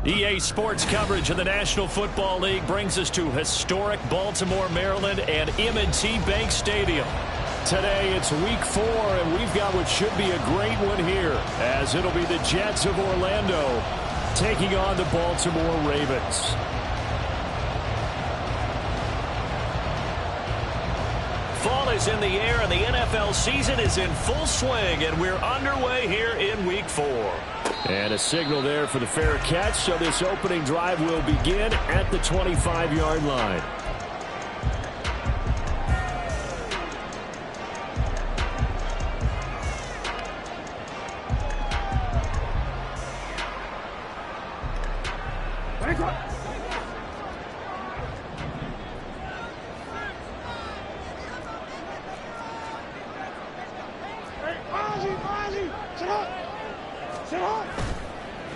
EA Sports coverage of the National Football League brings us to historic Baltimore, Maryland and M&T Bank Stadium. Today it's week 4, and we've got what should be a great one here, as it'll be the Jets of Orlando taking on the Baltimore Ravens. Fall is in the air, and the NFL season is in full swing, and we're underway here in week 4. And a signal there for the fair catch, so this opening drive will begin at the 25-yard line.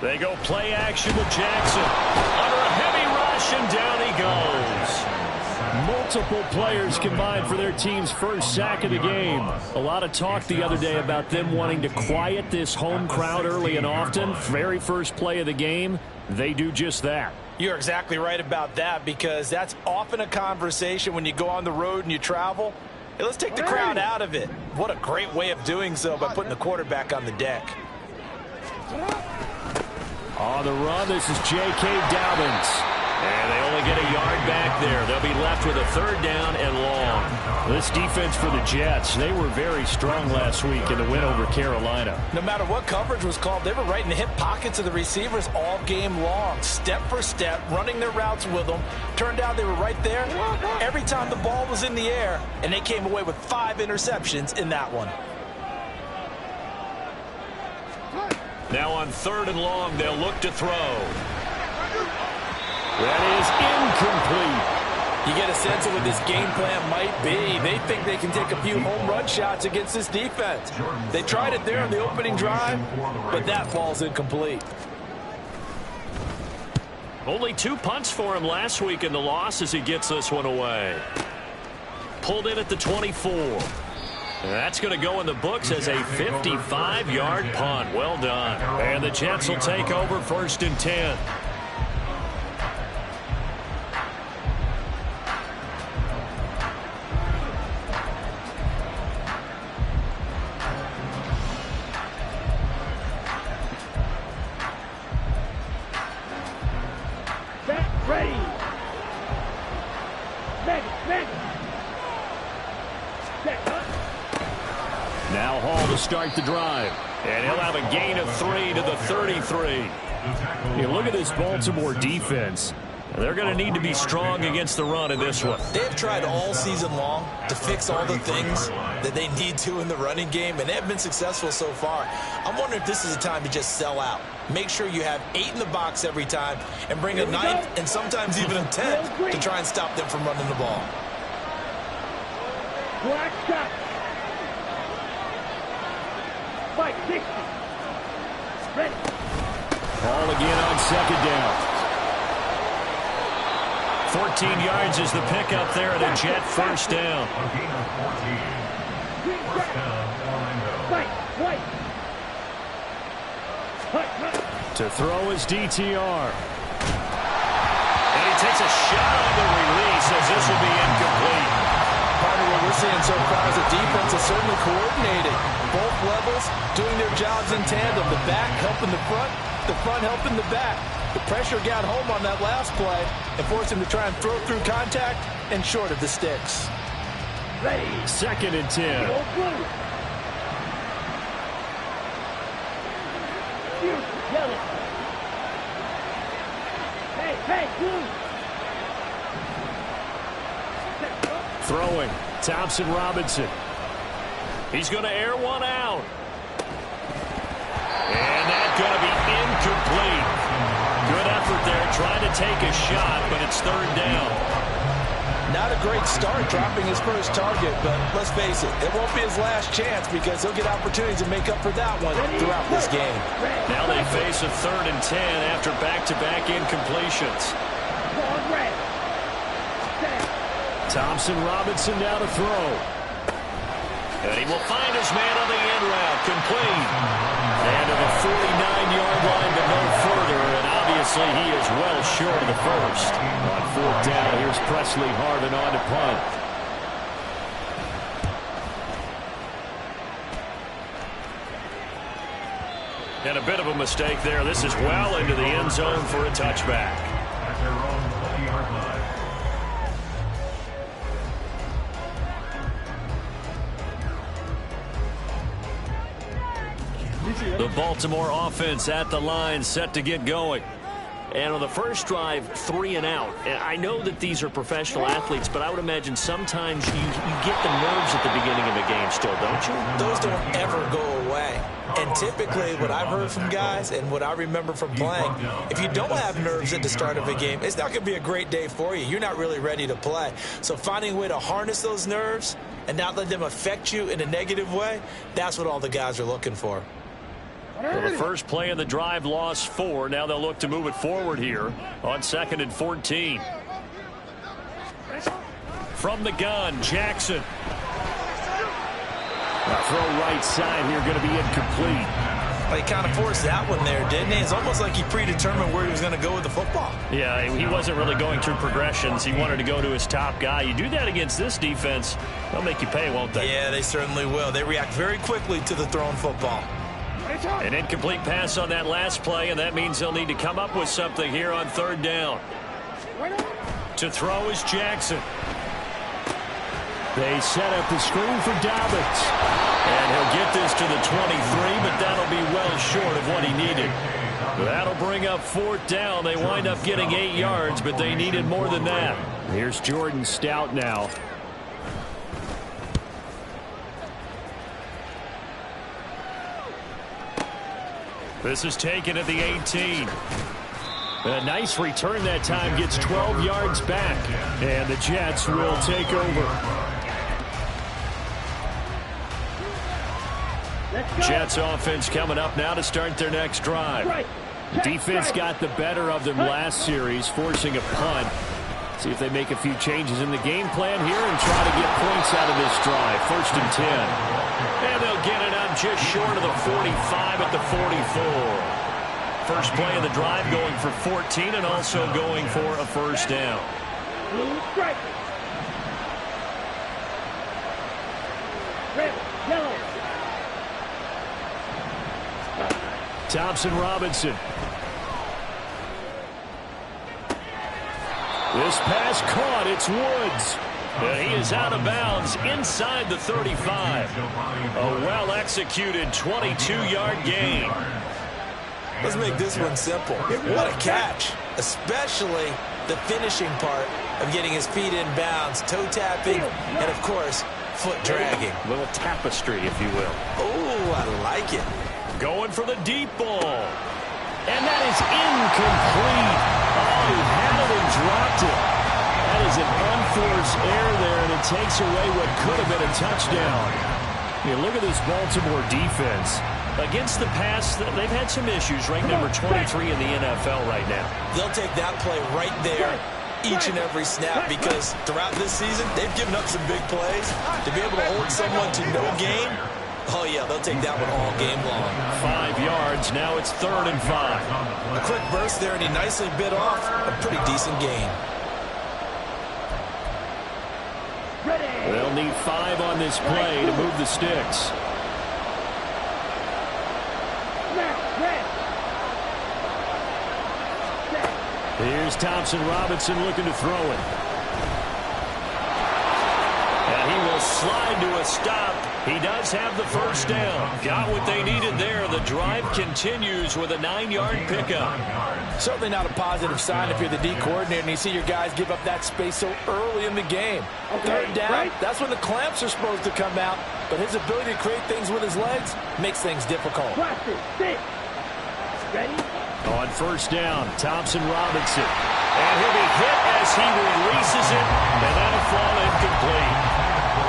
They go play action with Jackson. Under a heavy rush, and down he goes. Multiple players combined for their team's first sack of the game. A lot of talk the other day about them wanting to quiet this home crowd early and often. Very first play of the game, they do just that. You're exactly right about that, because that's often a conversation when you go on the road and you travel. Hey, let's take the crowd out of it. What a great way of doing so by putting the quarterback on the deck. On the run, this is J.K. Dobbins. And they only get a yard back there. They'll be left with a third down and long. This defense for the Jets, they were very strong last week in the win over Carolina. No matter what coverage was called, they were right in the hip pockets of the receivers all game long. Step for step, running their routes with them. Turned out they were right there every time the ball was in the air, and they came away with 5 interceptions in that one. Now on 3rd and long, they'll look to throw. That is incomplete. You get a sense of what this game plan might be. They think they can take a few home run shots against this defense. They tried it there in the opening drive, but that ball's incomplete. Only 2 punts for him last week in the loss as he gets this one away. Pulled in at the 24. That's going to go in the books as a 55-yard punt. Well done. And the Jets will take over 1st and 10. Now Hall to start the drive. And he'll have a gain of 3 to the 33. You look at this Baltimore defense. They're going to need to be strong against the run in this one. They've tried all season long to fix all the things that they need to in the running game, and they've been successful so far. I'm wondering if this is a time to just sell out. Make sure you have 8 in the box every time and bring a 9th and sometimes even a 10th to try and stop them from running the ball. Black shot. 60. Ready. Ball again on 2nd down. 14 yards is the pickup there at a Jet first down. To throw is DTR. And he takes a shot on the release as this will be incomplete. Part of what we're seeing so far is the defense is certainly coordinated. Both levels doing their jobs in tandem. The back helping the front helping the back. The pressure got home on that last play and forced him to try and throw through contact and short of the sticks. Ready. 2nd and 10. Hey, blue. Throwing, Thompson Robinson. He's going to air one out. And that's going to be incomplete. Good effort there, trying to take a shot, but it's 3rd down. Not a great start dropping his first target, but let's face it, it won't be his last chance because he'll get opportunities to make up for that one throughout this game. Now they face a 3rd and 10 after back-to-back incompletions. Thompson Robinson now to throw. And he will find his man on the end route, complete. And to the 49-yard line, but no further. An obvious Obviously, he is well short of the first. On fourth down, here's Presley Harvin on to punt. And a bit of a mistake there. This is well into the end zone for a touchback. The Baltimore offense at the line, set to get going. And on the first drive, 3 and out. And I know that these are professional athletes, but I would imagine sometimes you get the nerves at the beginning of a game still, don't you? Those don't ever go away. And typically what I've heard from guys and what I remember from playing, if you don't have nerves at the start of a game, it's not going to be a great day for you. You're not really ready to play. So finding a way to harness those nerves and not let them affect you in a negative way, that's what all the guys are looking for. Well, the first play of the drive lost 4. Now they'll look to move it forward here on 2nd and 14. From the gun, Jackson. A throw right side here, going to be incomplete. Well, he kind of forced that one there, didn't he? It's almost like he predetermined where he was going to go with the football. Yeah, he wasn't really going through progressions. He wanted to go to his top guy. You do that against this defense, they'll make you pay, won't they? Yeah, they certainly will. They react very quickly to the thrown football. An incomplete pass on that last play, and that means they'll need to come up with something here on 3rd down. To throw is Jackson. They set up the screen for Dobbins. And he'll get this to the 23, but that'll be well short of what he needed. That'll bring up 4th down. They wind up getting 8 yards, but they needed more than that. Here's Jordan Stout now. This is taken at the 18. A nice return that time, gets 12 yards back. And the Jets will take over. Jets offense coming up now to start their next drive. Defense got the better of them last series, forcing a punt. See if they make a few changes in the game plan here and try to get points out of this drive. 1st and 10. And they'll get it up just short of the 45 at the 44. First play of the drive going for 14 and also going for a 1st down. Red, yellow. Thompson Robinson. This pass caught. It's Woods. And he is out of bounds inside the 35. A well-executed 22-yard gain. Let's make this one simple. What a catch, especially the finishing part of getting his feet in bounds, toe tapping, and, of course, foot dragging. A little tapestry, if you will. Oh, I like it. Going for the deep ball. And that is incomplete. Oh, he had it and dropped it. That is an unforced error there, and it takes away what could have been a touchdown. Look at this Baltimore defense. Against the pass, they've had some issues. Ranked number 23 in the NFL right now. They'll take that play right there each and every snap because throughout this season, they've given up some big plays. To be able to hold someone to no gain, oh, yeah, they'll take that one all game long. 5 yards. Now it's 3rd and 5. A quick burst there, and he nicely bit off a pretty decent gain. They'll need 5 on this play to move the sticks. Here's Thompson Robinson looking to throw it. And he will slide to a stop. He does have the 1st down. Got what they needed there. The drive continues with a 9-yard pickup. Certainly not a positive sign if you're the D coordinator and you see your guys give up that space so early in the game. 3rd down, that's when the clamps are supposed to come out. But his ability to create things with his legs makes things difficult. Ready? On 1st down, Thompson Robinson. And he'll be hit as he releases it. And that'll fall incomplete.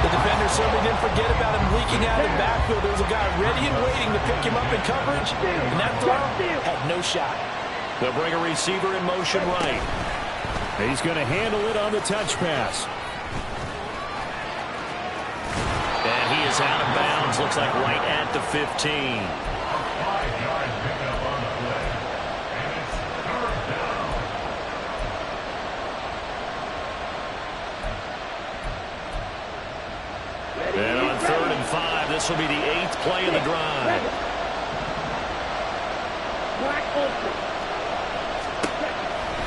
The defender certainly didn't forget about him leaking out of the backfield. There was a guy ready and waiting to pick him up in coverage. And that throw had no shot. They'll bring a receiver in motion right. He's going to handle it on the touch pass. And he is out of bounds. Looks like right at the 15. this will be the 8th play of the drive.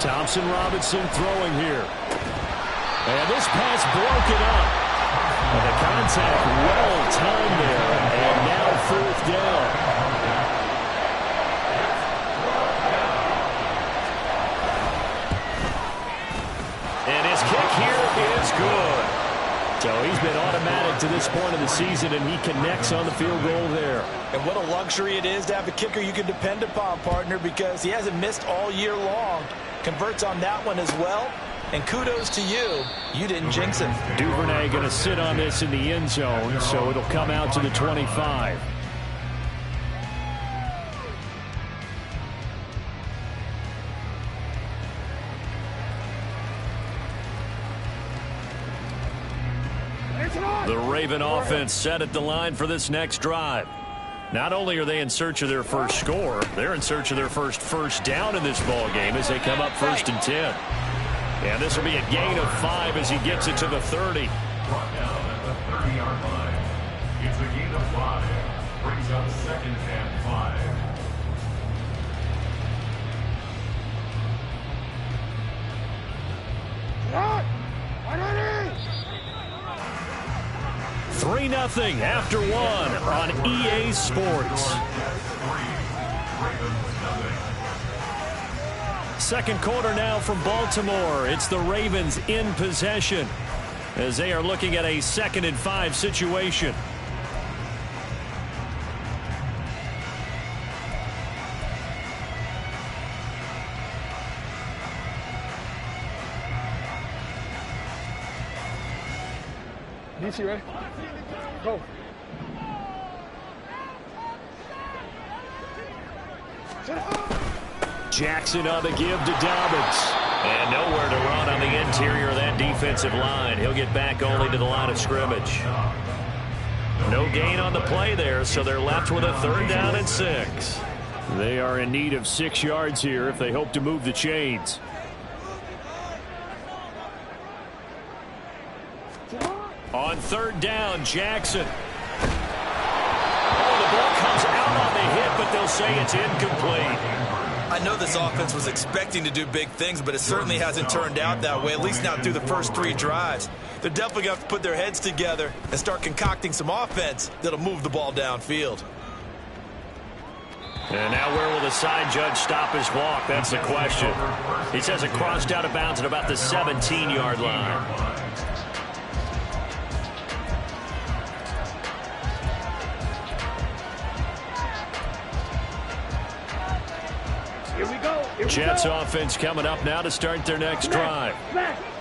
Thompson Robinson throwing here. And this pass broken up. And the contact well timed there. And now 4th down. And his kick here is good. So he's been automatic to this point of the season, and he connects on the field goal there. And what a luxury it is to have a kicker you can depend upon, partner, because he hasn't missed all year long. Converts on that one as well. And kudos to you. You didn't jinx him. Duvernay going to sit on this in the end zone, so it'll come out to the 25. The Raven offense set at the line for this next drive. Not only are they in search of their first score, they're in search of their first down in this ball game as they come up 1st and 10. And this will be a gain of 5 as he gets it to the 30. Brought down at the 30-yard line. It's a gain of 5. Brings up 2nd and 5. What? 3-0 after 1 on EA Sports. Second quarter now from Baltimore. It's the Ravens in possession as they are looking at a 2nd and 5 situation. DC, ready? Go. Jackson on the give to Dobbins. And nowhere to run on the interior of that defensive line. He'll get back only to the line of scrimmage. No gain on the play there, so they're left with a 3rd down and 6. They are in need of 6 yards here if they hope to move the chains. On 3rd down, Jackson. Oh, the ball comes out on the hit, but they'll say it's incomplete. I know this offense was expecting to do big things, but it certainly hasn't turned out that way, at least not through the first 3 drives. They're definitely going to have to put their heads together and start concocting some offense that'll move the ball downfield. And now where will the side judge stop his walk? That's the question. He says it crossed out of bounds at about the 17-yard line. Here we go. Jets offense coming up now to start their next drive.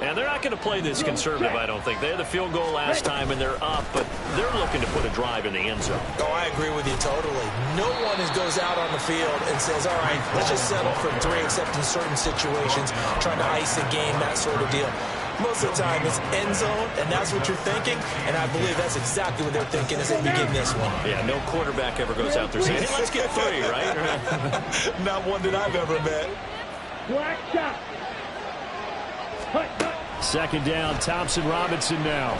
And they're not going to play this conservative, I don't think. They had the field goal last time, and they're up, but they're looking to put a drive in the end zone. Oh, I agree with you totally. No one goes out on the field and says, all right, let's just settle for 3, except in certain situations, trying to ice a game, that sort of deal. Most of the time, it's end zone, and that's what you're thinking, and I believe that's exactly what they're thinking as they begin this one. Yeah, no quarterback ever goes out there saying, hey, let's get 3, right? Not one that I've ever met. Black shot. 2nd down, Thompson Robinson now.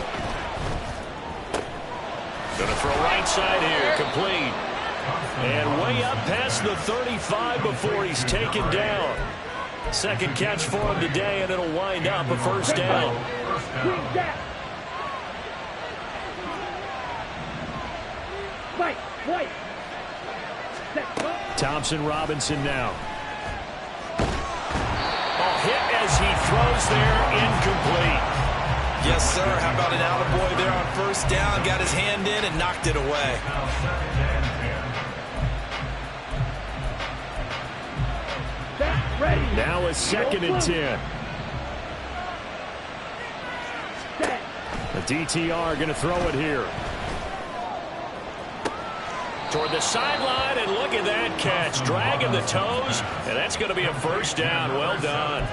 Going to throw right side here, complete. And way up past the 35 before he's taken down. 2nd catch for him today, and it'll wind up a 1st down. Thompson Robinson now. Oh, hit as he throws there, incomplete. Yes, sir. How about an attaboy there on 1st down? Got his hand in and knocked it away. Now a 2nd and 10. The DTR going to throw it here. Toward the sideline, and look at that catch. Dragging the toes, and that's going to be a 1st down. Well done.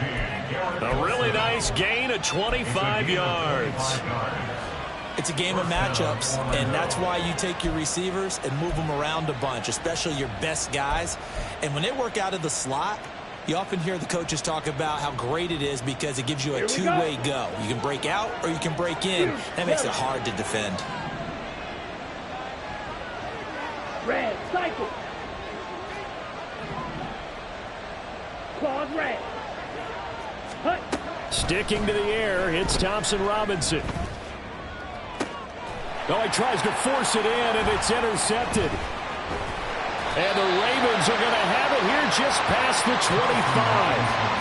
A really nice gain of 25 yards. It's a game of matchups, and that's why you take your receivers and move them around a bunch, especially your best guys. And when they work out of the slot, you often hear the coaches talk about how great it is because it gives you a two-way go. You can break out or you can break in. That makes it hard to defend. Sticking to the air, it's Thompson Robinson. Oh, he tries to force it in, and it's intercepted. And the Ravens are going to have it here just past the 25.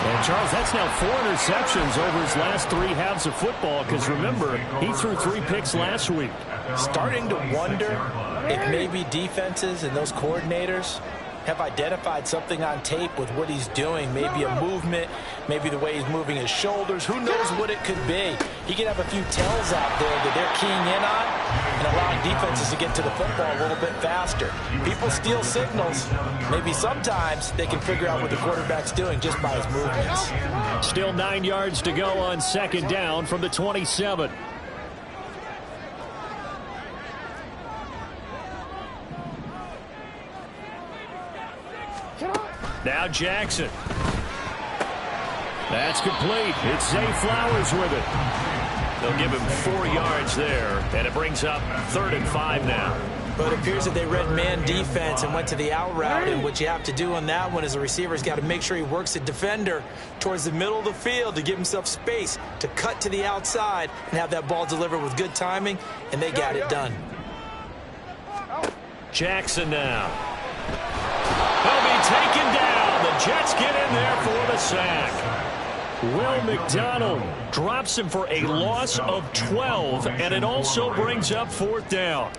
And, Charles, that's now 4 interceptions over his last 3 halves of football, because, remember, he threw 3 picks last week. Starting to wonder if maybe defenses and those coordinators have identified something on tape with what he's doing. Maybe a movement, maybe the way he's moving his shoulders. Who knows what it could be? He could have a few tells out there that they're keying in on and allowing defenses to get to the football a little bit faster. People steal signals. Maybe sometimes they can figure out what the quarterback's doing just by his movements. Still 9 yards to go on 2nd down from the 27. Now Jackson. That's complete. It's Zay Flowers with it. They'll give him 4 yards there, and it brings up 3rd and 5 now. But it appears that they read man defense and went to the out route, and what you have to do on that one as a receiver's got to make sure he works the defender towards the middle of the field to give himself space to cut to the outside and have that ball delivered with good timing, and they got it done. Jackson now. He'll be taken down. The Jets get in there for the sack. Will McDonald drops him for a loss of 12, and it also brings up 4th down.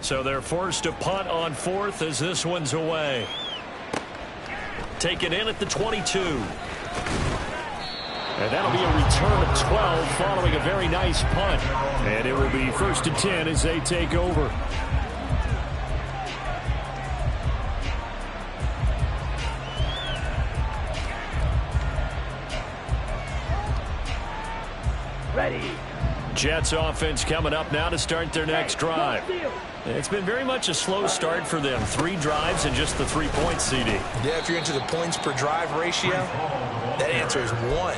So they're forced to punt on 4th as this one's away. Taken in at the 22. And that'll be a return of 12 following a very nice punt. And it will be 1st and 10 as they take over. Ready. Jets offense coming up now to start their next drive. It's been very much a slow start for them. 3 drives and just the 3 points, CD. Yeah, if you're into the points per drive ratio, that answer is 1.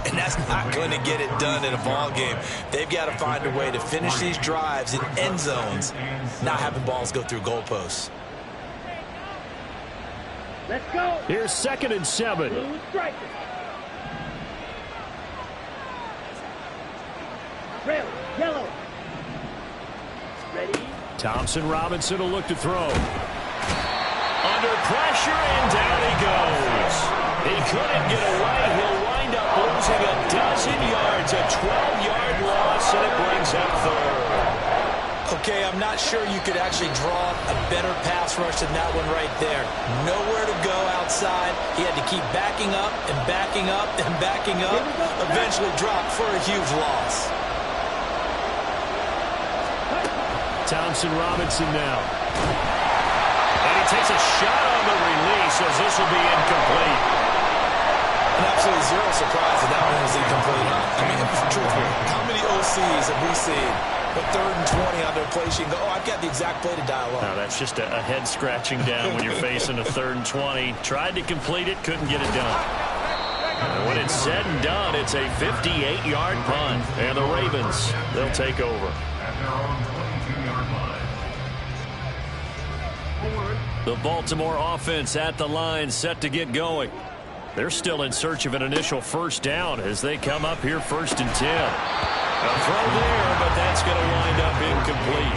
And that's not going to get it done in a ball game. They've got to find a way to finish these drives in end zones, not having balls go through goalposts. Let's go. Here's 2nd and 7. Blue striker. Red, yellow. Ready. Thompson Robinson will look to throw. Under pressure, and down he goes. He couldn't get away. He'll wind up losing a dozen yards, a 12-yard loss, and it brings up 3rd. Okay, I'm not sure you could actually draw a better pass rush than that one right there. Nowhere to go outside. He had to keep backing up and backing up and backing up. Eventually dropped for a huge loss. Thompson Robinson now. And he takes a shot on the release as this will be incomplete. And absolutely zero surprise that that one was incomplete. I mean, truthfully, how many OCs have we seen? But 3rd and 20 on their play sheet go, oh, I've got the exact play to dial up. No, that's just a head scratching down when you're facing a 3rd and 20. Tried to complete it, couldn't get it done. When it's said and done, it's a 58-yard punt. And the Ravens, they'll take over. The Baltimore offense at the line, set to get going. They're still in search of an initial 1st down as they come up here 1st and 10. A throw there, but that's going to wind up incomplete.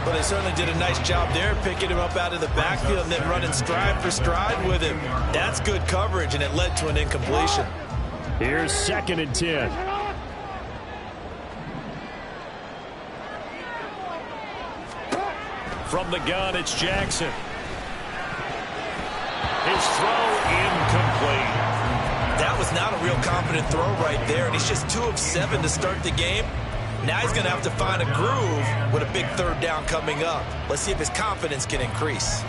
Well, they certainly did a nice job there, picking him up out of the backfield and then running stride for stride with him. That's good coverage, and it led to an incompletion. Here's 2nd and 10. From the gun, it's Jackson. His throw incomplete. That was not a real confident throw right there, and he's just 2 of 7 to start the game. Now he's going to have to find a groove with a big 3rd down coming up. Let's see if his confidence can increase.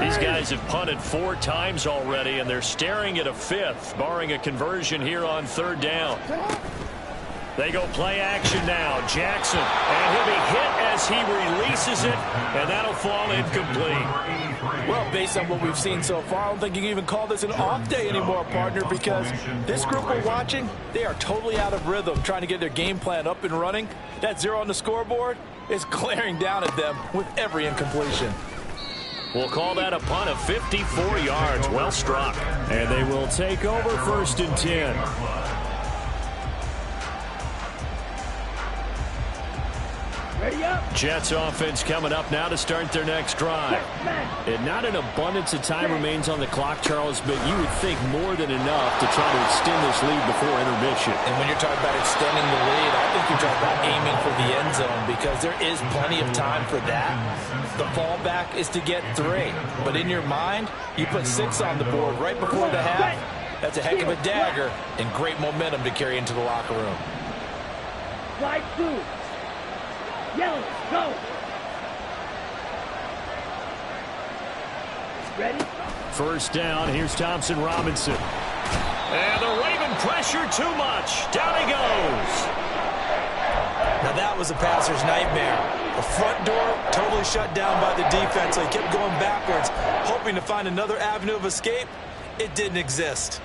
These guys have punted 4 times already, and they're staring at a 5th, barring a conversion here on 3rd down. They go play action now. Jackson, and he'll be hit as he releases it, and that'll fall incomplete. Well, based on what we've seen so far, I don't think you can even call this an off day anymore, partner, because this group we're watching, they are totally out of rhythm, trying to get their game plan up and running. That 0 on the scoreboard, is glaring down at them with every incompletion. We'll call that a punt of 54 yards. Well struck. And they will take over 1st and 10. Ready up. Jets offense coming up now to start their next drive. And not an abundance of time remains on the clock, Charles, but you would think more than enough to try to extend this lead before intermission. And when you're talking about extending the lead, I think you're talking about aiming for the end zone because there is plenty of time for that. The fallback is to get 3. But in your mind, you put 6 on the board right before the half. That's a heck of a dagger and great momentum to carry into the locker room. Slide through. Yellow, go. Ready? 1st down. Here's Thompson Robinson. And the Raven pressure too much. Down he goes. Now that was a passer's nightmare. The front door totally shut down by the defense. So he kept going backwards, hoping to find another avenue of escape. It didn't exist.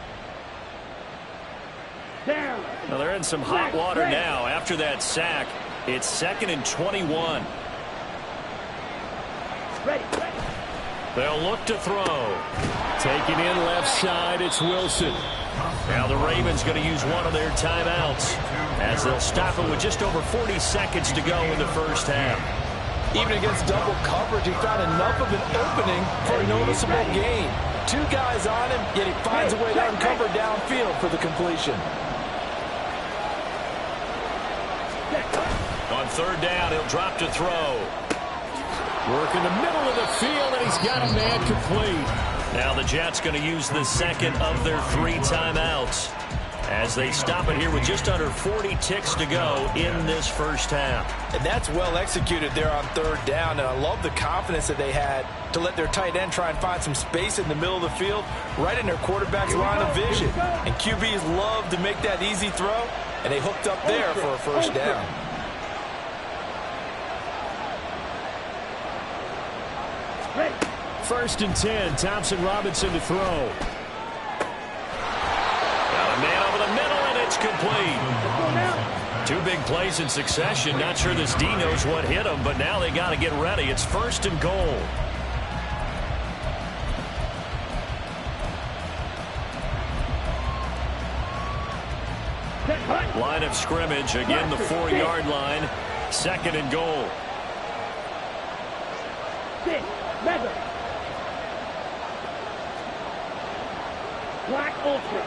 Down. Well, they're in some hot water now after that sack. It's 2nd and 21. Ready. They'll look to throw. Taking in left side, it's Wilson. Now the Ravens going to use one of their timeouts as they'll stop it with just over 40 seconds to go in the 1st half. Even against double coverage, he found enough of an opening for a noticeable gain. 2 guys on him, yet he finds a way to uncover downfield for the completion. On 3rd down, he'll drop to throw. Work in the middle of the field, and he's got a man complete. Now the Jets going to use the 2nd of their 3 timeouts as they stop it here with just under 40 ticks to go in this 1st half. And that's well executed there on 3rd down, and I love the confidence that they had to let their tight end try and find some space in the middle of the field, right in their quarterback's line of vision. And QBs love to make that easy throw, and they hooked up there for a 1st down. Ready. 1st and 10, Thompson Robinson to throw. Got a man over the middle, and it's complete. 2 big plays in succession. Not sure this D knows what hit him, but now they got to get ready. It's 1st and goal. Line of scrimmage, again the 4-yard line. 2nd and goal. 6, leather. Black ultra.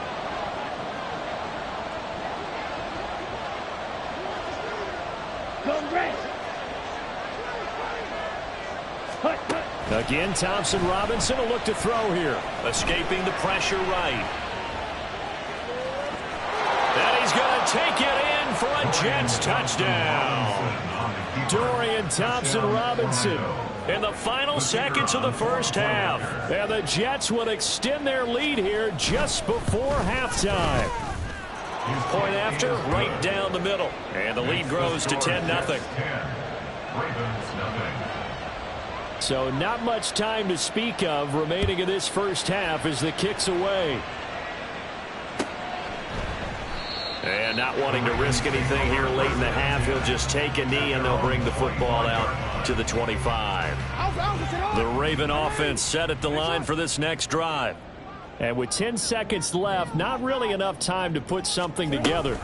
Come red. Hut, hut. Again, Thompson Robinson will look to throw here. Escaping the pressure right. And he's going to take it in for a Jets touchdown. Dorian Thompson-Robinson in the final seconds of the 1st half. And the Jets will extend their lead here just before halftime. Point after, right down the middle. And the lead grows to 10-0. So not much time to speak of remaining in this 1st half as the kick's away. And not wanting to risk anything here late in the half, he'll just take a knee and they'll bring the football out to the 25. The Raven offense set at the line for this next drive. And with 10 seconds left, not really enough time to put something together.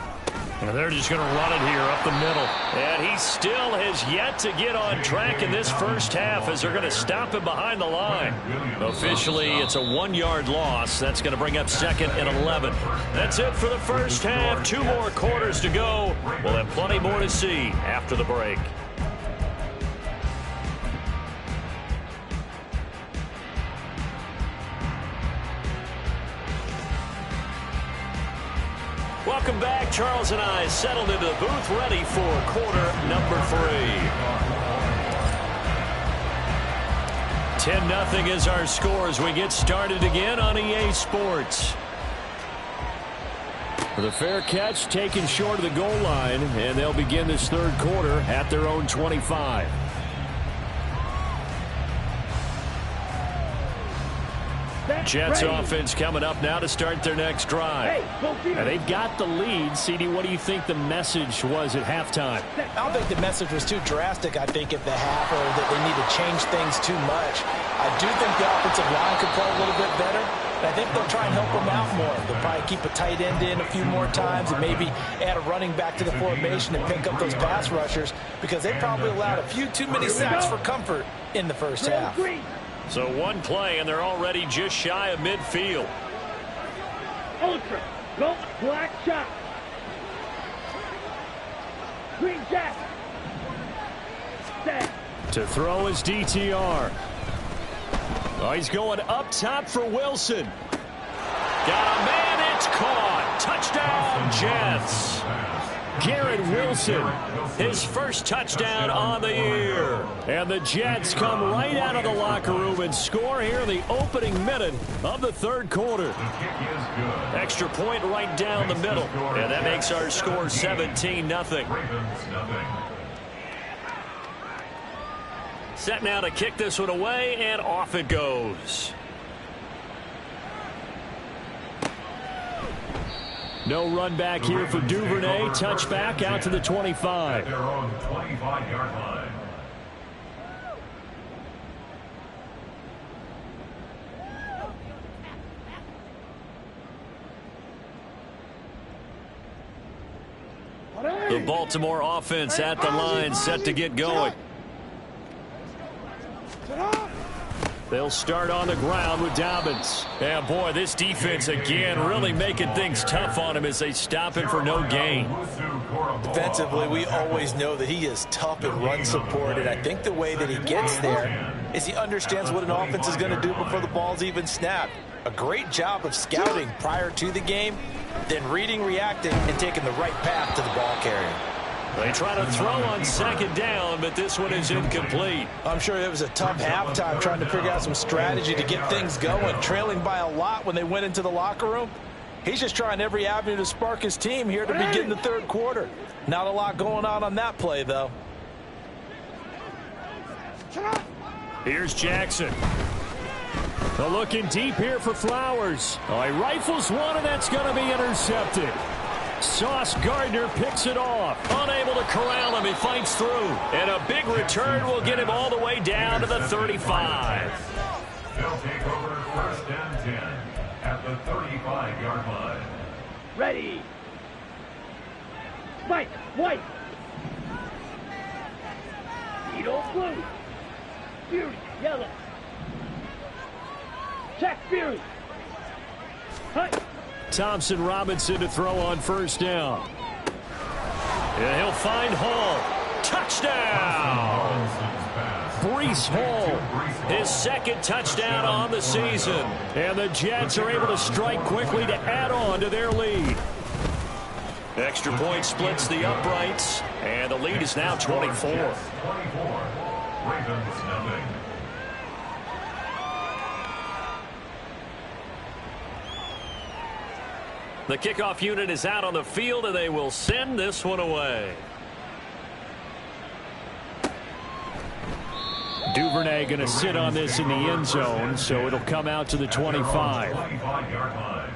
And they're just going to run it here up the middle. And he still has yet to get on track in this 1st half as they're going to stop him behind the line. Officially, it's a 1-yard loss. That's going to bring up 2nd and 11. That's it for the 1st half. 2 more quarters to go. We'll have plenty more to see after the break. Welcome back. Charles and I settled into the booth ready for quarter number 3. 10-0 is our score as we get started again on EA Sports. The fair catch taken short of the goal line, and they'll begin this 3rd quarter at their own 25. Set. Jets offense coming up now to start their next drive. And they've got the lead. CD, what do you think the message was at halftime? I don't think the message was too drastic, I think, at the half, or that they need to change things too much. I do think the offensive line could play a little bit better. And I think they'll try and help them out more. They'll probably keep a tight end in a few more times and maybe add a running back to the formation and pick up those pass rushers, because they probably allowed a few too many sacks for comfort in the first half. So one play, and they're already just shy of midfield. Ultra. Go black shot. Green jack. Set. To throw his DTR. Oh, he's going up top for Wilson. Got a man, it's caught. Touchdown, Jets. Garrett Wilson, his first touchdown on the year. And the Jets come right out of the locker room and score here in the opening minute of the third quarter. Extra point right down the middle. And that makes our score 17-0. Set now to kick this one away, and off it goes. No run back here for Duvernay. Touchback out to the 25. Their own 25-yard line. The Baltimore offense at the line, set to get going. They'll start on the ground with Dobbins. Yeah, boy, this defense again really making things tough on him as they stop him for no gain. Defensively, we always know that he is tough and run support, and I think the way that he gets there is he understands what an offense is going to do before the ball's even snapped. A great job of scouting prior to the game, then reading, reacting, and taking the right path to the ball carrier. They try to throw on second down, but this one is incomplete. I'm sure it was a tough halftime trying to figure out some strategy to get things going, trailing by a lot when they went into the locker room. He's just trying every avenue to spark his team here to begin the third quarter. Not a lot going on that play, though. Here's Jackson. They're looking deep here for Flowers. Oh, he rifles one, and that's going to be intercepted. Sauce Gardner picks it off. Unable to corral him. He fights through. And a big return will get him all the way down to the 35. They'll take over first and 10 at the 35-yard line. Ready. Spike. White. Beetle blue. Fury. Yellow. Check Fury. Hut. Thompson Robinson to throw on first down. And he'll find Hall. Touchdown! Breece Hall, his second touchdown on the season. And the Jets are able to strike quickly to add on to their lead. Extra point splits the uprights, and the lead is now 24. 24. Ravens nothing. The kickoff unit is out on the field, and they will send this one away. Duvernay going to sit on this in the end zone, so it'll come out to the 25. 25-yard line.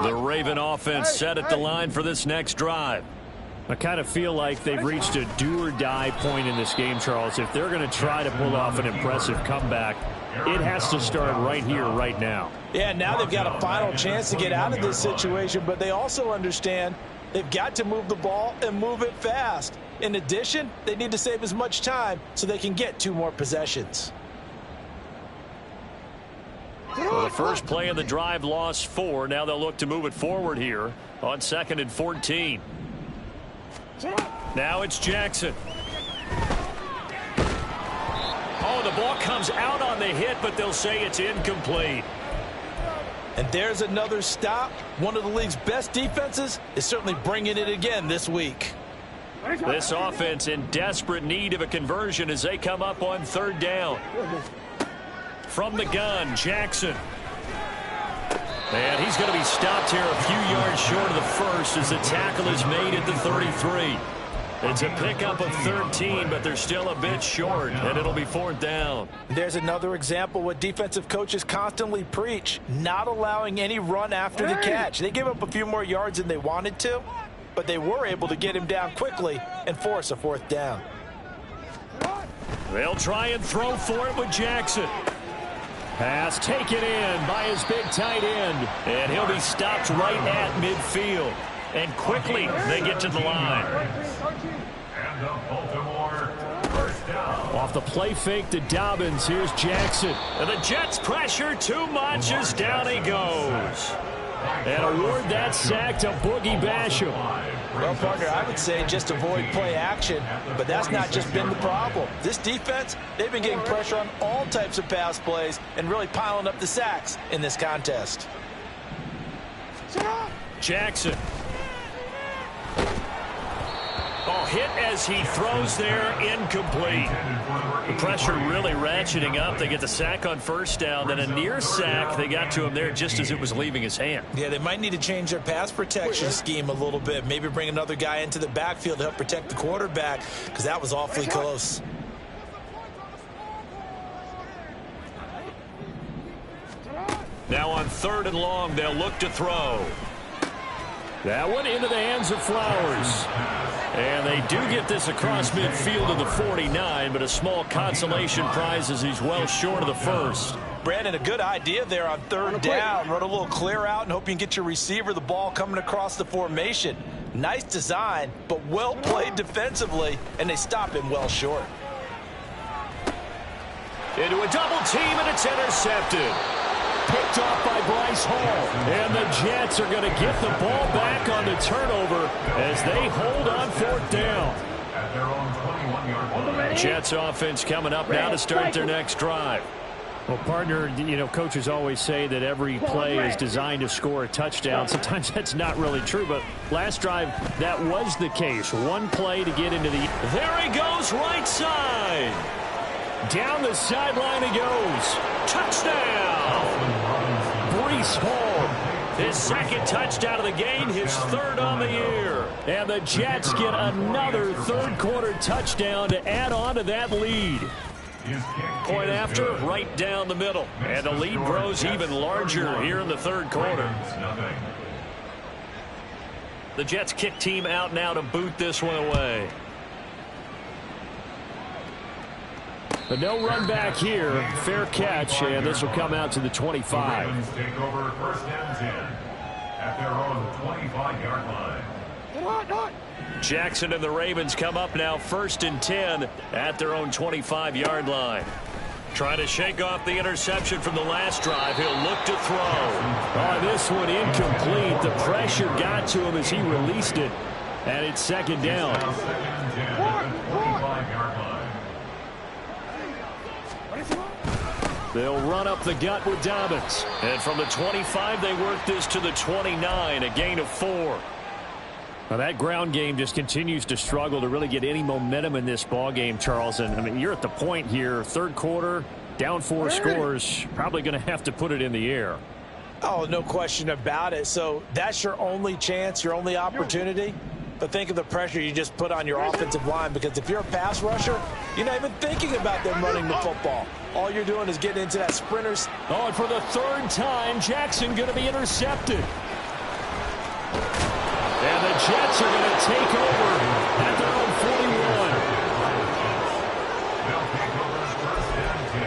The Raven offense set at the line for this next drive. I kind of feel like they've reached a do-or-die point in this game, Charles. If they're going to try to pull off an impressive comeback, it has to start right here, right now. Yeah, now they've got a final chance to get out of this situation, but they also understand they've got to move the ball and move it fast. In addition, they need to save as much time so they can get 2 more possessions. Well, the first play of the drive lost 4. Now they'll look to move it forward here on 2nd and 14. Now it's Jackson. Oh, the ball comes out on the hit, but they'll say it's incomplete. And there's another stop. One of the league's best defenses is certainly bringing it again this week. This offense in desperate need of a conversion as they come up on 3rd down. From the gun, Jackson. And he's going to be stopped here a few yards short of the first as the tackle is made at the 33. It's a pickup of 13, but they're still a bit short, and it'll be 4th down. There's another example what defensive coaches constantly preach, not allowing any run after the catch. They gave up a few more yards than they wanted to, but they were able to get him down quickly and force a 4th down. They'll try and throw for it with Jackson. Pass taken in by his big tight end, and he'll be stopped right at midfield. And quickly they get to the line. And the Baltimore first down. Off the play fake to Dobbins, here's Jackson. And the Jets pressure too much as down he goes. And award that sack to Boogie Basham. Well, partner, I would say just avoid play action, but that's not just been the problem. This defense, they've been getting pressure on all types of pass plays and really piling up the sacks in this contest. Jackson. Oh, hit as he throws there, incomplete. The pressure really ratcheting up. They get the sack on 1st down, then a near sack. They got to him there just as it was leaving his hand. Yeah, they might need to change their pass protection scheme a little bit. Maybe bring another guy into the backfield to help protect the quarterback, because that was awfully close. Now on 3rd and long, they'll look to throw. That one into the hands of Flowers. And they do get this across midfield to the 49, but a small consolation prize as he's well short of the 1st. Brandon, a good idea there on 3rd down. Run a little clear out and hope you can get your receiver the ball coming across the formation. Nice design, but well played defensively, and they stop him well short. Into a double team, and it's intercepted. Picked off by Bryce Hall. And the Jets are going to get the ball back on the turnover as they hold on 4th down. At their own 21-yard line. Jets offense coming up now to start their next drive. Well, partner, you know, coaches always say that every play is designed to score a touchdown. Sometimes that's not really true, but last drive, that was the case. One play to get into the... There he goes, right side. Down the sideline he goes. Touchdown! Bryce Hall. His 2nd touchdown of the game, his 3rd on the year. And the Jets get another 3rd quarter touchdown to add on to that lead. Point after, right down the middle. And the lead grows even larger here in the 3rd quarter. The Jets kick team out now to boot this one away. But no run back here. Fair catch, and this will come out to the 25. The Ravens take over 1st and 10 at their own 25-yard line. Jackson and the Ravens come up now 1st and 10 at their own 25-yard line. Trying to shake off the interception from the last drive. He'll look to throw. Oh, this one incomplete. The pressure got to him as he released it. And it's 2nd down. Now 2nd and 10 at the 25-yard line. They'll run up the gut with Dobbins. And from the 25, they work this to the 29, a gain of 4. Now that ground game just continues to struggle to really get any momentum in this ball game, Charles. And I mean, you're at the point here, 3rd quarter, down 4 scores, probably going to have to put it in the air. Oh, no question about it. So that's your only chance, your only opportunity. But think of the pressure you just put on your offensive line, because if you're a pass rusher, you're not even thinking about them running the football. All you're doing is getting into that sprinters. Oh, and for the 3rd time, Jackson going to be intercepted. And the Jets are going to take over at their own 41. They'll take over 1st and 10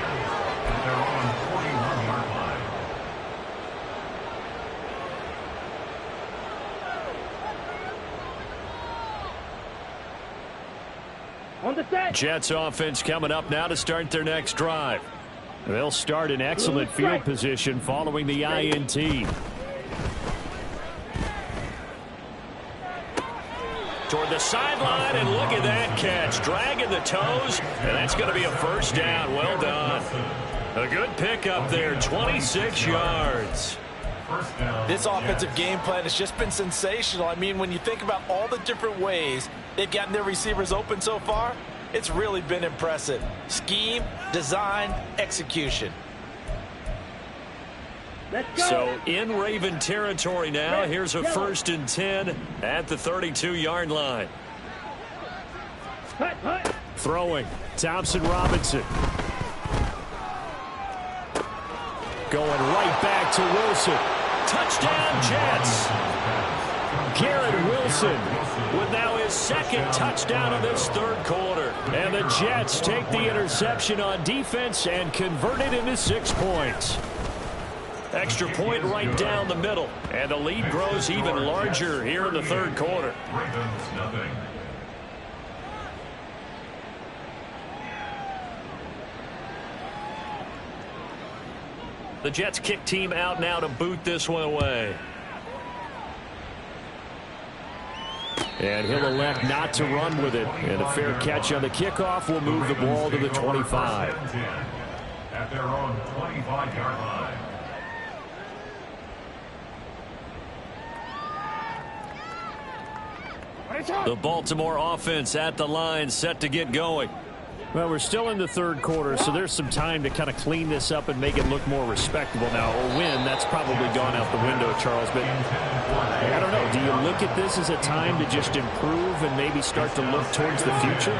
at their own 41-yard line. On the set. Jets offense coming up now to start their next drive. They'll start in excellent field position following the INT. Toward the sideline, and look at that catch. Dragging the toes, and that's going to be a 1st down. Well done. A good pickup there, 26 yards. This offensive game plan has just been sensational. I mean, when you think about all the different ways they've gotten their receivers open so far, it's really been impressive. Scheme, design, execution. Let's go. So in Raven territory now. Here's a 1st and 10 at the 32-yard line. Throwing. Thompson Robinson. Going right back to Wilson. Touchdown, Jets. Garrett Wilson with now his second touchdown of this third quarter. And the Jets take the interception on defense and convert it into 6 points. Extra point right down the middle. And the lead grows even larger here in the third quarter. The Jets kick team out now to boot this one away. And he'll elect not to run with it. And a fair catch on the kickoff will move the ball to the 25. At their own 25-yard line. The Baltimore offense at the line, set to get going. Well, we're still in the third quarter, so there's some time to kind of clean this up and make it look more respectable. Now, a win, that's probably gone out the window, Charles. But I don't know. Do you look at this as a time to just improve and maybe start to look towards the future?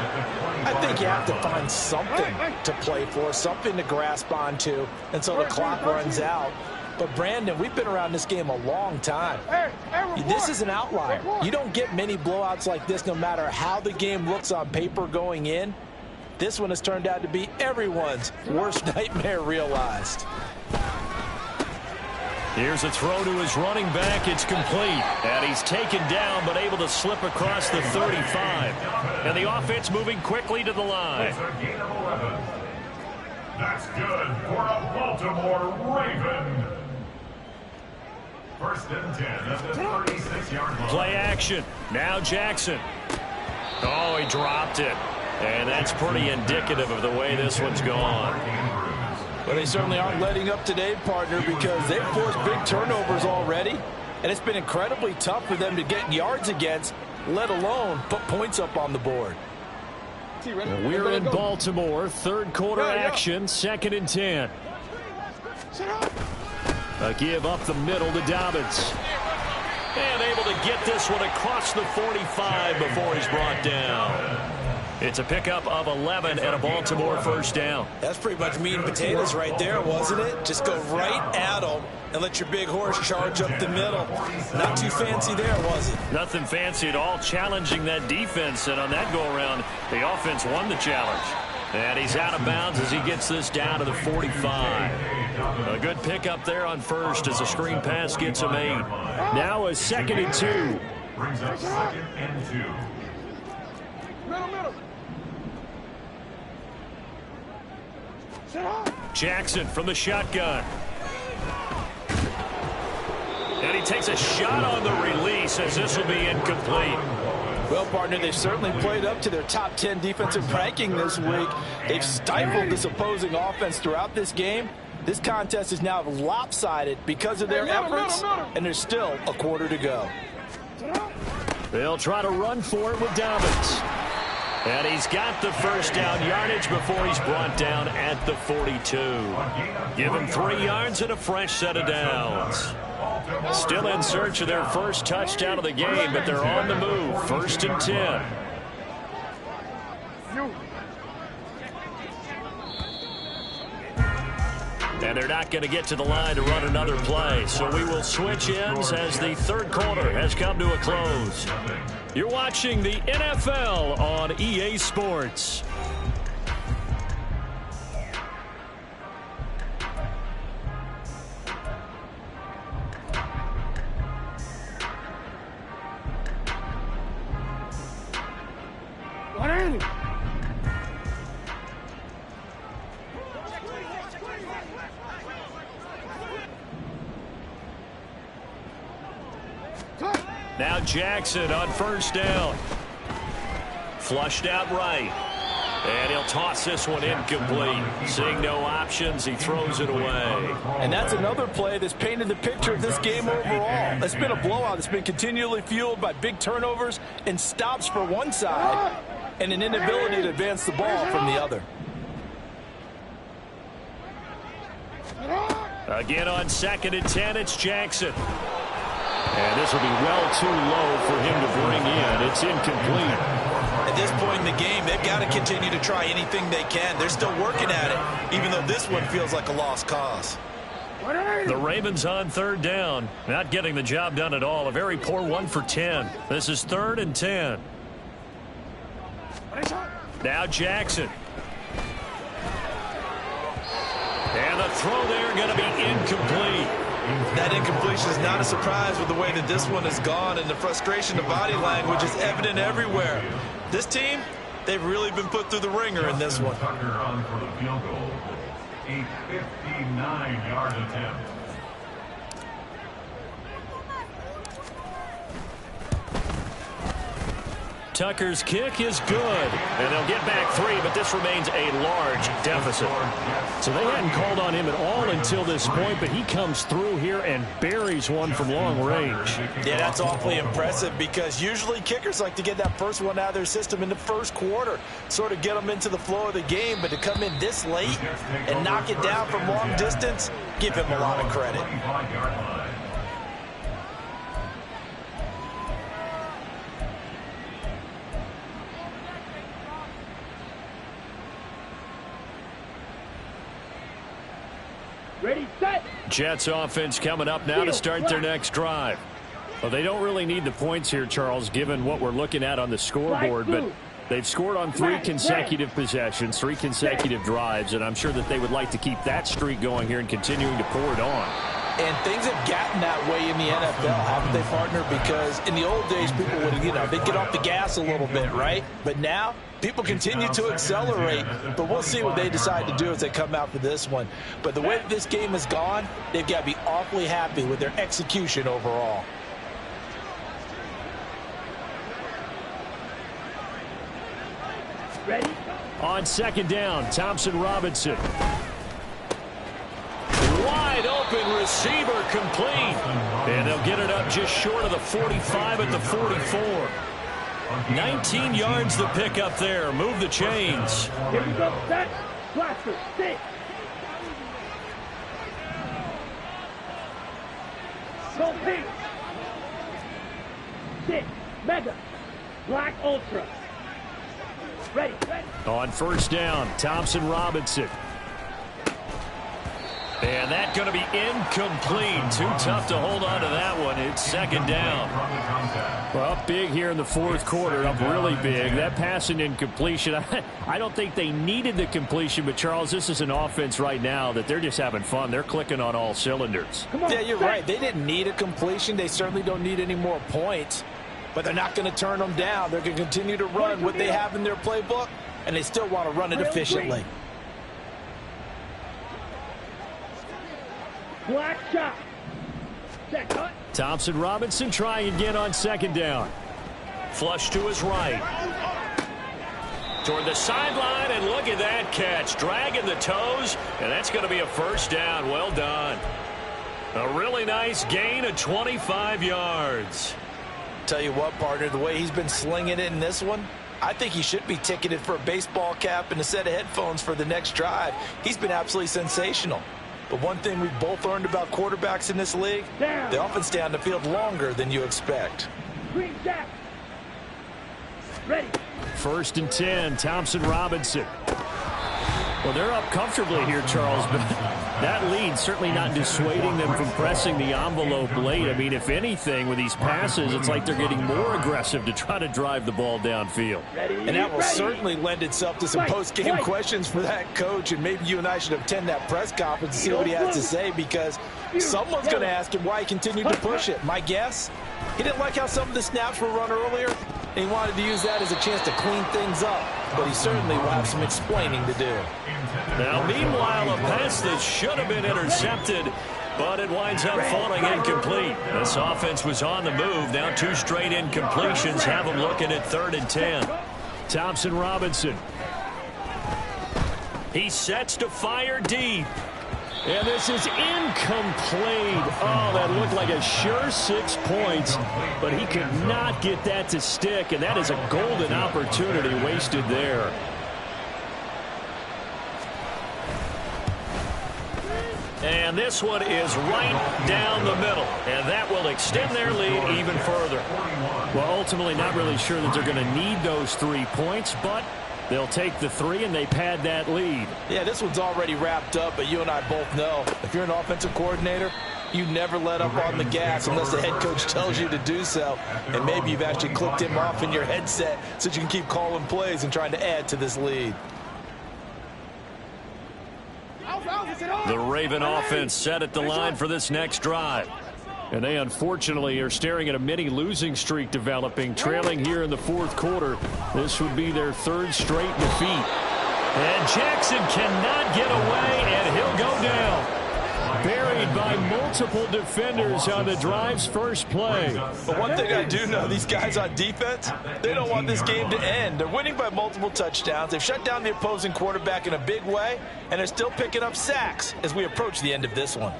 I think you have to find something to play for, something to grasp onto until the clock runs out. But, Brandon, we've been around this game a long time. This is an outlier. You don't get many blowouts like this no matter how the game looks on paper going in. This one has turned out to be everyone's worst nightmare realized. Here's a throw to his running back. It's complete. And he's taken down but able to slip across the 35. And the offense moving quickly to the line. It's a gain of 11. That's good for a Baltimore Raven. First and 10 at the 36-yard line. Play action. Now Jackson. Oh, he dropped it. And that's pretty indicative of the way this one's gone. Well, they certainly aren't letting up today, partner, because they've forced big turnovers already. And it's been incredibly tough for them to get yards against, let alone put points up on the board. We're in Baltimore. Third quarter action. 2nd and 10. A give up the middle to Dobbins. And able to get this one across the 45 before he's brought down. It's a pickup of 11 and a Baltimore first down. That's pretty much meat and potatoes right there, wasn't it? Just go right at them and let your big horse charge up the middle. Not too fancy there, was it? Nothing fancy at all, challenging that defense. And on that go-around, the offense won the challenge. And he's out of bounds as he gets this down to the 45. A good pickup there on first as a screen pass gets him 8. Now a 2nd and 2. Brings up 2nd and 2. Jackson from the shotgun. And he takes a shot on the release as this will be incomplete. Well, partner, they've certainly played up to their top 10 defensive ranking this week. They've stifled this opposing offense throughout this game. This contest is now lopsided because of their efforts, and there's still a quarter to go. They'll try to run for it with Dobbins. And he's got the first down yardage before he's brought down at the 42. Give him 3 yards and a fresh set of downs. Still in search of their first touchdown of the game, but they're on the move. 1st and 10. And they're not going to get to the line to run another play. So we will switch ends as the third quarter has come to a close. You're watching the NFL on EA Sports. Now Jackson on first down. Flushed out right. And he'll toss this one incomplete. Seeing no options, he throws it away. And that's another play that's painted the picture of this game overall. It's been a blowout that's been continually fueled by big turnovers and stops for one side and an inability to advance the ball from the other. Again on 2nd and 10, it's Jackson. And this will be well too low for him to bring in. It's incomplete. And At this point in the game, they've got to continue to try anything they can. They're still working at it, even though this one feels like a lost cause. The Ravens on third down. Not getting the job done at all. A very poor 1 for 10. This is 3rd and 10. Now Jackson. And the throw there going to be incomplete. That incompletion is not a surprise with the way that this one has gone, and the frustration, the body language is evident everywhere. This team, they've really been put through the ringer in this one. Tucker on for the field goal. A 59-yard attempt. Tucker's kick is good. And they'll get back 3, but this remains a large deficit. So they hadn't called on him at all until this point, but he comes through here and buries one from long range. Yeah, that's awfully impressive because usually kickers like to get that first one out of their system in the first quarter, sort of get them into the flow of the game, but to come in this late and knock it down from long distance, give him a lot of credit. Ready, set. Jets offense coming up now to start their next drive. Well, they don't really need the points here, Charles, given what we're looking at on the scoreboard, but they've scored on 3 consecutive possessions, 3 consecutive drives, and I'm sure that they would like to keep that streak going here and continuing to pour it on. And things have gotten that way in the NFL, haven't they, partner? Because in the old days, people would, they'd get off the gas a little bit, right? But now, people continue to accelerate, but we'll see what they decide to do as they come out for this one. But the way that this game has gone, they've got to be awfully happy with their execution overall. Ready. On second down, Thompson Robinson. Wide open receiver complete. And they'll get it up just short of the 45 at the 44. 19 yards to pick up there. Move the chains. Here we go. Set. Blaster. Sit. Go pink. Sit. Mega. Black Ultra. Ready. Ready. On first down, Thompson Robinson. And that's going to be incomplete. Too tough to hold on to that one. It's second down. Well, up big here in the fourth quarter, up really big. That pass and incompletion, I don't think they needed the completion, but, Charles, this is an offense right now that they're just having fun. They're clicking on all cylinders. Yeah, you're right. They didn't need a completion. They certainly don't need any more points, but they're not going to turn them down. They're going to continue to run what they have in their playbook, and they still want to run it efficiently. Black shot. Set. Cut. Thompson Robinson trying again on second down. Flush to his right. Toward the sideline, and look at that catch. Dragging the toes, and that's going to be a first down. Well done. A really nice gain of 25 yards. Tell you what, partner, the way he's been slinging it in this one, I think he should be ticketed for a baseball cap and a set of headphones for the next drive. He's been absolutely sensational. But one thing we've both learned about quarterbacks in this league, they often stay on the field longer than you expect. Green jack. Ready. First and 10, Thompson Robinson. Well, they're up comfortably here, Charles, but that lead certainly not dissuading them from pressing the envelope late. I mean, if anything, with these passes, it's like they're getting more aggressive to try to drive the ball downfield. And that will certainly lend itself to some post-game questions for that coach, and maybe you and I should attend that press conference and see what he has to say, because someone's going to ask him why he continued to push it. My guess, he didn't like how some of the snaps were run earlier, and he wanted to use that as a chance to clean things up, but he certainly will have some explaining to do. Now, meanwhile, a pass that should have been intercepted, but it winds up falling incomplete. This offense was on the move. Now 2 straight incompletions have them looking at 3rd and 10. Thompson Robinson. He sets to fire deep. And this is incomplete. Oh, that looked like a sure 6 points, but he could not get that to stick, and that is a golden opportunity wasted there. And this one is right down the middle. And that will extend their lead even further. Well, ultimately not really sure that they're going to need those 3 points, but they'll take the 3 and they pad that lead. Yeah, this one's already wrapped up, but you and I both know if you're an offensive coordinator, you never let up on the gas unless the head coach tells you to do so. And maybe you've actually clicked him off in your headset so that you can keep calling plays and trying to add to this lead. The Raven offense set at the line for this next drive. And they unfortunately are staring at a mini losing streak developing, trailing here in the 4th quarter. This would be their 3rd straight defeat. And Jackson cannot get away, and he'll go down. Buried by multiple defenders on the drive's first play. But one thing I do know, these guys on defense, they don't want this game to end. They're winning by multiple touchdowns. They've shut down the opposing quarterback in a big way, and they're still picking up sacks as we approach the end of this one.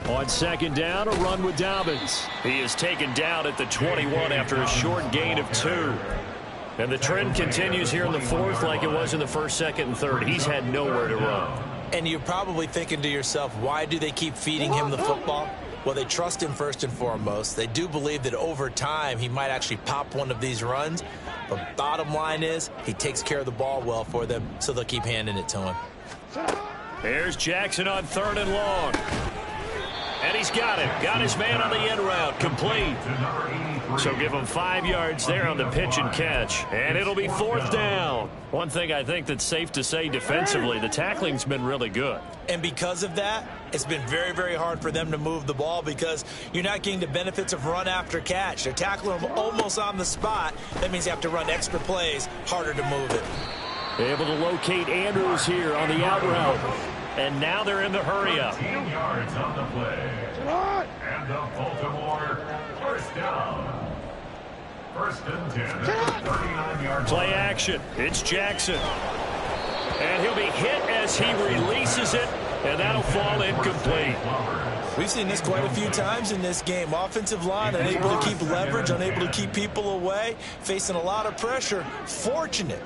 On 2nd down, a run with Dobbins. He is taken down at the 21 after a short gain of 2. And the trend continues here in the 4th like it was in the 1st, 2nd, and 3rd. He's had nowhere to run. And you're probably thinking to yourself, why do they keep feeding him the football? Well, they trust him first and foremost. They do believe that over time he might actually pop one of these runs. But bottom line is he takes care of the ball well for them, so they'll keep handing it to him. Here's Jackson on 3rd and long. And he's got it. Got his man on the end route. Complete. So give him 5 yards there on the pitch and catch. And it'll be 4th down. One thing I think that's safe to say defensively, the tackling's been really good. And because of that, it's been very, very hard for them to move the ball because you're not getting the benefits of run after catch. They're tackling them almost on the spot. That means you have to run extra plays, harder to move it. Able to locate Andrews here on the out route. And now they're in the hurry-up. 10 yards on the play. And the Baltimore 1st down. 1st and 10 at the 39-yard Play action. It's Jackson. And he'll be hit as he releases it, and that'll fall incomplete. We've seen this quite a few times in this game. Offensive line unable to keep leverage, unable to keep people away, facing a lot of pressure. Fortunate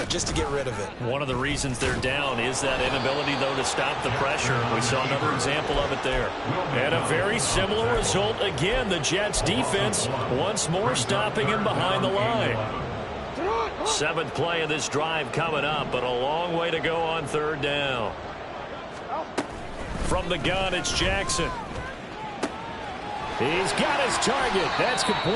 just to get rid of it. One of the reasons they're down is that inability, though, to stop the pressure. We saw another example of it there. And a very similar result again. The Jets defense once more stopping him behind the line. 7th play of this drive coming up, but a long way to go on 3rd down. From the gun, it's Jackson. He's got his target. That's complete.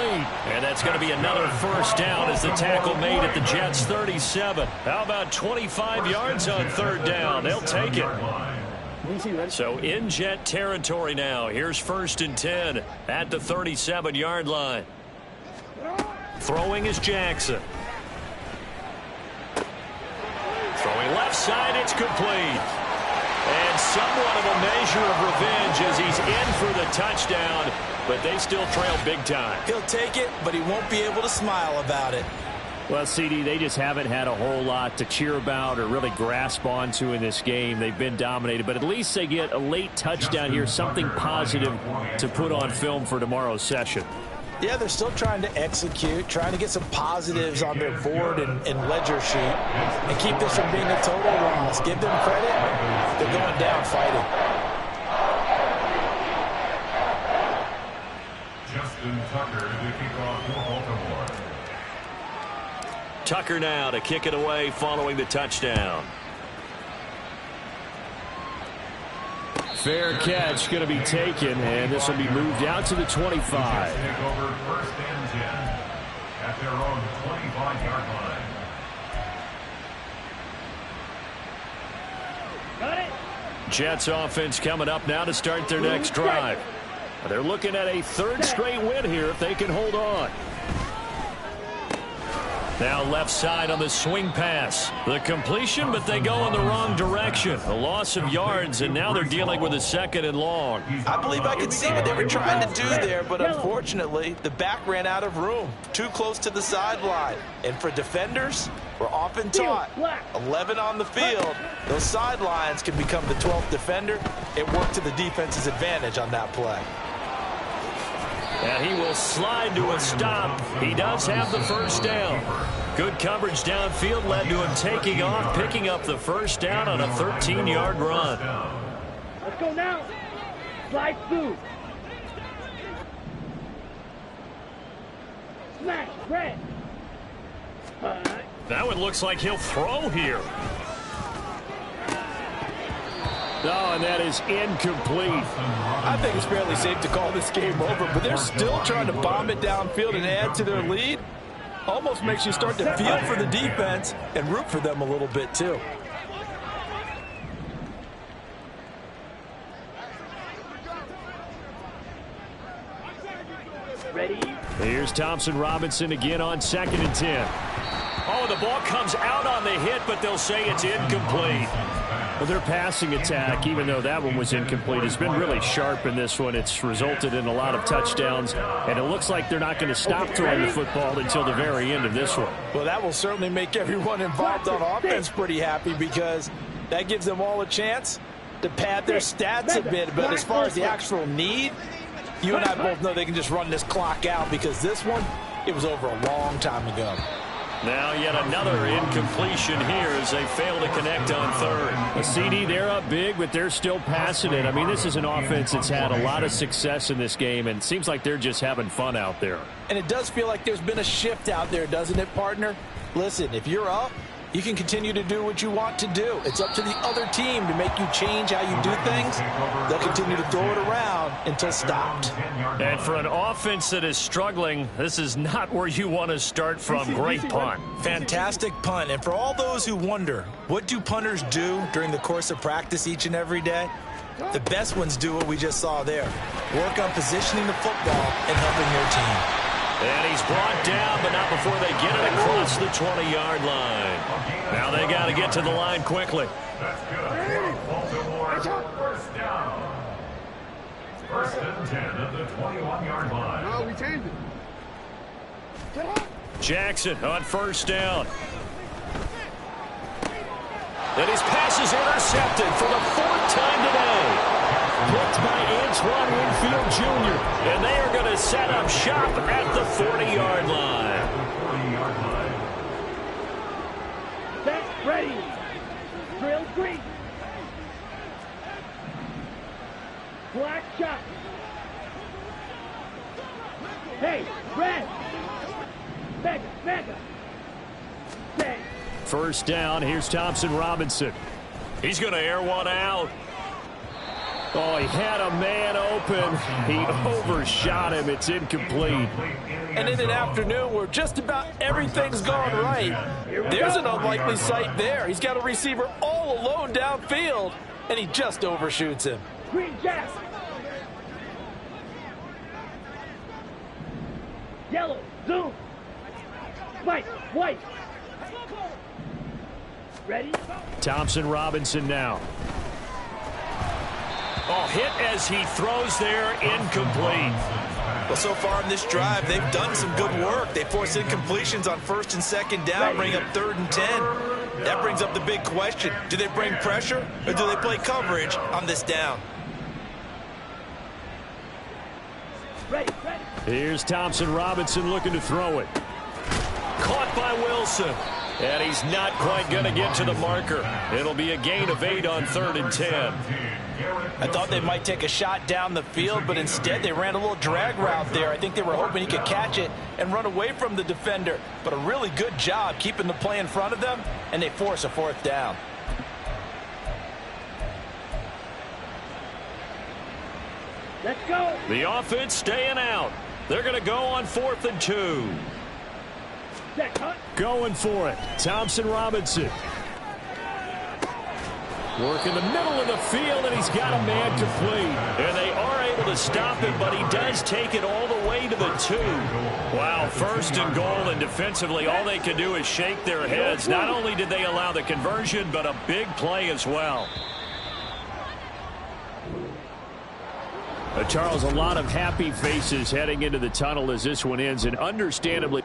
And that's going to be another 1st down as the tackle made at the Jets' 37. How about 25 yards on 3rd down? They'll take it. So in Jet territory now. Here's 1st and 10 at the 37-yard line. Throwing is Jackson. Throwing left side, it's complete. And somewhat of a measure of revenge as he's in for the touchdown, but they still trail big time. He'll take it, but he won't be able to smile about it. Well, CD, they just haven't had a whole lot to cheer about or really grasp onto in this game. They've been dominated, but at least they get a late touchdown here, something positive to put on film for tomorrow's session. Yeah, they're still trying to execute, trying to get some positives on their board and ledger sheet and keep this from being a total loss. Give them credit. They're going down fighting. Justin Tucker to kick off for Baltimore. Tucker now to kick it away following the touchdown. Fair catch going to be taken, and this will be moved out to the 25. Take over 1st and 10 at their own 25-yard line. Got it. Jets offense coming up now to start their next drive. They're looking at a 3rd straight win here if they can hold on. Now left side on the swing pass. The completion, but they go in the wrong direction. A loss of yards, and now they're dealing with a 2nd and long. I believe I could see what they were trying to do there, but unfortunately, the back ran out of room. Too close to the sideline. And for defenders, we're often taught 11 on the field. Those sidelines can become the 12th defender. It worked to the defense's advantage on that play. And he will slide to a stop. He does have the 1st down. Good coverage downfield led to him taking off, picking up the 1st down on a 13-yard run. Let's go now. Slide through. Smash, red. That one looks like he'll throw here. Oh, and that is incomplete. I think it's fairly safe to call this game over, but they're still trying to bomb it downfield and add to their lead. Almost makes you start to feel for the defense and root for them a little bit, too. Ready? Here's Thompson Robinson again on 2nd and 10. Oh, the ball comes out on the hit, but they'll say it's incomplete. Well, their passing attack, even though that one was incomplete, has been really sharp in this one. It's resulted in a lot of touchdowns, and it looks like they're not going to stop throwing the football until the very end of this one. Well, that will certainly make everyone involved on offense pretty happy because that gives them all a chance to pad their stats a bit. But as far as the actual need, you and I both know they can just run this clock out because this one, it was over a long time ago. Now yet another incompletion here as they fail to connect on 3rd. A CD, they're up big, but they're still passing it. I mean, this is an offense that's had a lot of success in this game, and it seems like they're just having fun out there. And it does feel like there's been a shift out there, doesn't it, partner? Listen, if you're up, you can continue to do what you want to do. It's up to the other team to make you change how you do things. They'll continue to throw it around until stopped. And for an offense that is struggling, this is not where you want to start from. Great punt. Fantastic punt. And for all those who wonder, what do punters do during the course of practice each and every day? The best ones do what we just saw there. Work on positioning the football and helping their team. And he's brought down, but not before they get it across the 20-yard line. Now they got to get to the line quickly. That's good. Baltimore, first down. 1st and 10 at the 21-yard line. No, we changed it. Jackson on 1st down. And his pass is intercepted for the 4th time today. Picked by Antoine Winfield Jr. And they are going to set up shop at the 40-yard line. Set, ready. Drill green. Black shot. Hey, red. Mega. Set. 1st down. Here's Thompson Robinson. He's going to air one out. Oh, he had a man open. He overshot him. It's incomplete. And in an afternoon where just about everything's gone right, there's an unlikely sight there. He's got a receiver all alone downfield, and he just overshoots him. Green jack. Yellow, zoom. Spike, white. Ready? Thompson Robinson now. Oh, hit as he throws there, incomplete. Well, so far in this drive, they've done some good work. They force incompletions on 1st and 2nd down, bring up 3rd and 10. That brings up the big question. Do they bring pressure, or do they play coverage on this down? Ready. Here's Thompson Robinson looking to throw it. Caught by Wilson. And he's not quite going to get to the marker. It'll be a gain of 8 on 3rd and 10. I thought they might take a shot down the field, but instead they ran a little drag route there. I think they were hoping he could catch it and run away from the defender. But a really good job keeping the play in front of them, and they force a 4th down. Let's go. The offense staying out. They're going to go on 4th and 2. Set, cut. Going for it. Thompson Robinson. Work in the middle of the field, and he's got a man complete. And they are able to stop him, but he does take it all the way to the 2. Wow, 1st and goal, and defensively, all they can do is shake their heads. Not only did they allow the conversion, but a big play as well. Charles, a lot of happy faces heading into the tunnel as this one ends, and understandably